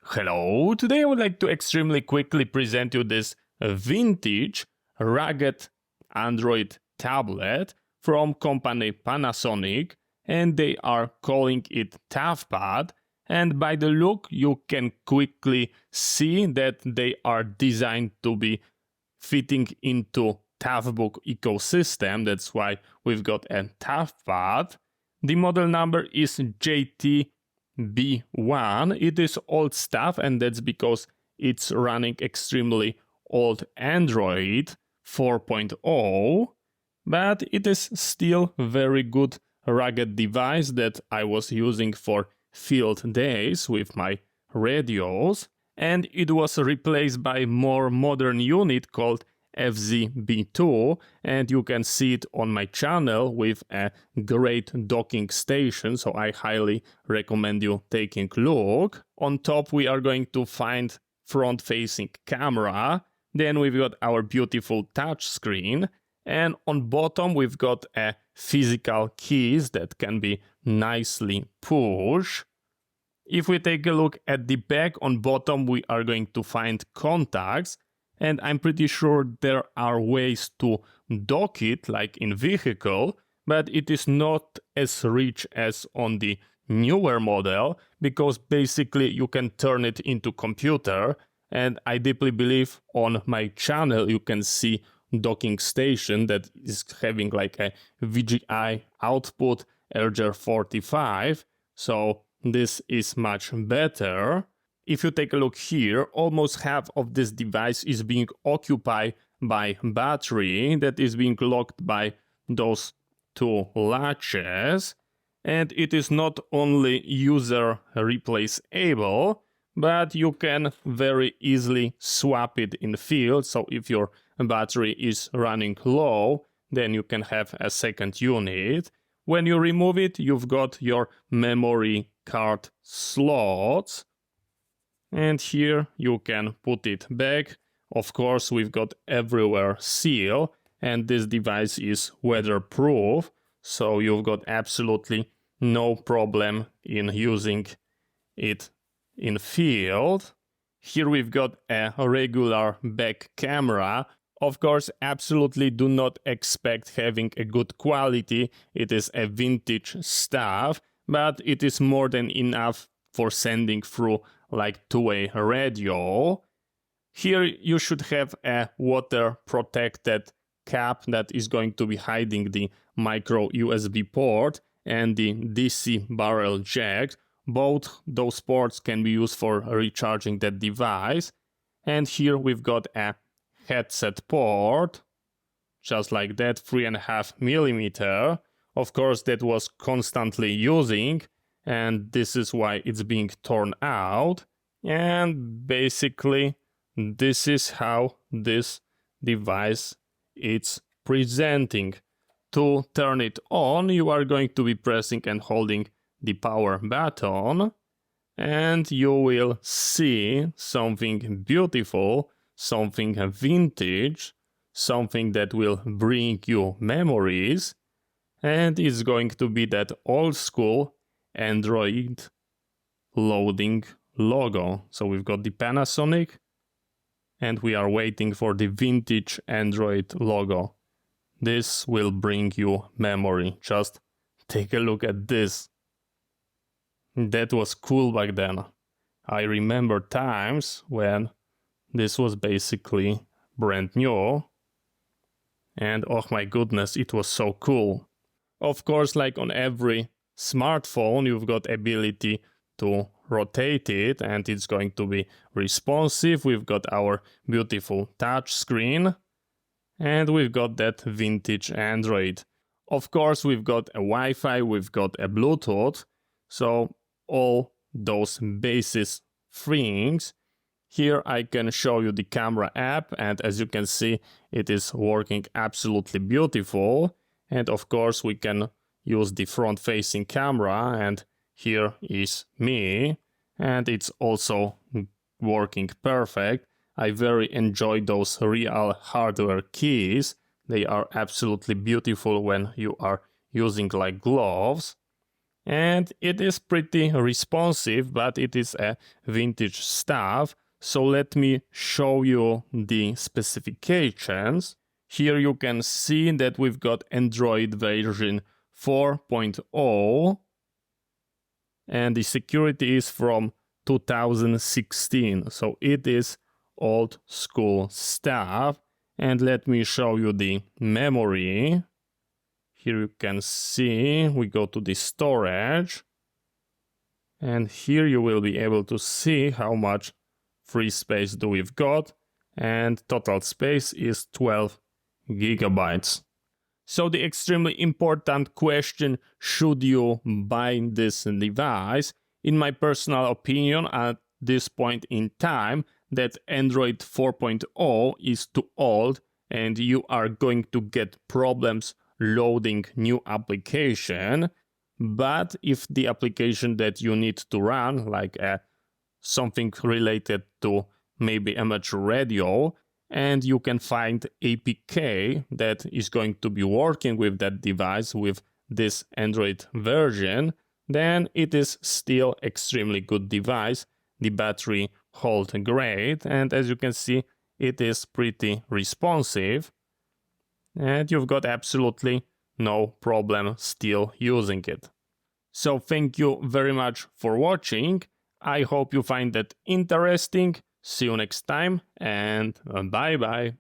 Hello, today I would like to extremely quickly present you this vintage rugged Android tablet from company Panasonic, and they are calling it Toughpad, and by the look you can quickly see that they are designed to be fitting into Toughbook ecosystem. That's why we've got a Toughpad. The model number is JT-B1. It is old stuff, and that's because it's running extremely old Android 4.0, but it is still a very good rugged device that I was using for field days with my radios, and it was replaced by more modern unit called FZB2, and you can see it on my channel with a great docking station, so I highly recommend you taking a look. On top we are going to find front-facing camera, then we've got our beautiful touch screen, and on bottom we've got a physical keys that can be nicely pushed. If we take a look at the back, on bottom we are going to find contacts, and I'm pretty sure there are ways to dock it like in vehicle, but it is not as rich as on the newer model, because basically you can turn it into computer, and I deeply believe on my channel you can see docking station that is having like a VGA output LGR45, so this is much better. If you take a look here, almost half of this device is being occupied by battery that is being locked by those two latches, and it is not only user replaceable, but you can very easily swap it in the field. So if your battery is running low, then you can have a second unit. When you remove it, you've got your memory card slots, and here you can put it back. Of course, we've got everywhere seal, and this device is weatherproof, so you've got absolutely no problem in using it in field. Here we've got a regular back camera. Of course, absolutely do not expect having a good quality. It is a vintage stuff, but it is more than enough for sending through like two-way radio. Here you should have a water protected cap that is going to be hiding the micro USB port and the DC barrel jack. Both those ports can be used for recharging that device. And here we've got a headset port, just like that, 3.5mm. Of course, that was constantly using, and this is why it's being torn out. And basically this is how this device is presenting. To turn it on, you are going to be pressing and holding the power button, and you will see something beautiful, something vintage, something that will bring you memories, and it's going to be that old school Android loading logo. So we've got the Panasonic, and we are waiting for the vintage Android logo. This will bring you memory. Just take a look at this. That was cool back then. I remember times when this was basically brand new, and oh my goodness, it was so cool. Of course, like on every smartphone, you've got ability to rotate it, and it's going to be responsive. We've got our beautiful touch screen, and we've got that vintage Android. Of course, we've got a Wi-Fi, we've got a Bluetooth, so all those basis things. Here I can show you the camera app, and as you can see, it is working absolutely beautiful. And of course, we can use the front-facing camera, and here is me, and it's also working perfect. I very enjoy those real hardware keys. They are absolutely beautiful when you are using like gloves. and it is pretty responsive, but it is a vintage stuff. So let me show you the specifications. Here you can see that we've got Android version 4.0, and the security is from 2016, so it is old school stuff. And let me show you the memory. Here you can see we go to the storage, and here you will be able to see how much free space do we've got, and total space is 12 gigabytes. So the extremely important question, should you buy this device? In my personal opinion, at this point in time, that Android 4.0 is too old and you are going to get problems loading new application. But if the application that you need to run, like something related to maybe amateur radio, and you can find APK that is going to be working with that device with this Android version, then it is still extremely good device. The battery holds great, and as you can see, it is pretty responsive, and you've got absolutely no problem still using it. So thank you very much for watching. I hope you find that interesting. See you next time, and bye bye.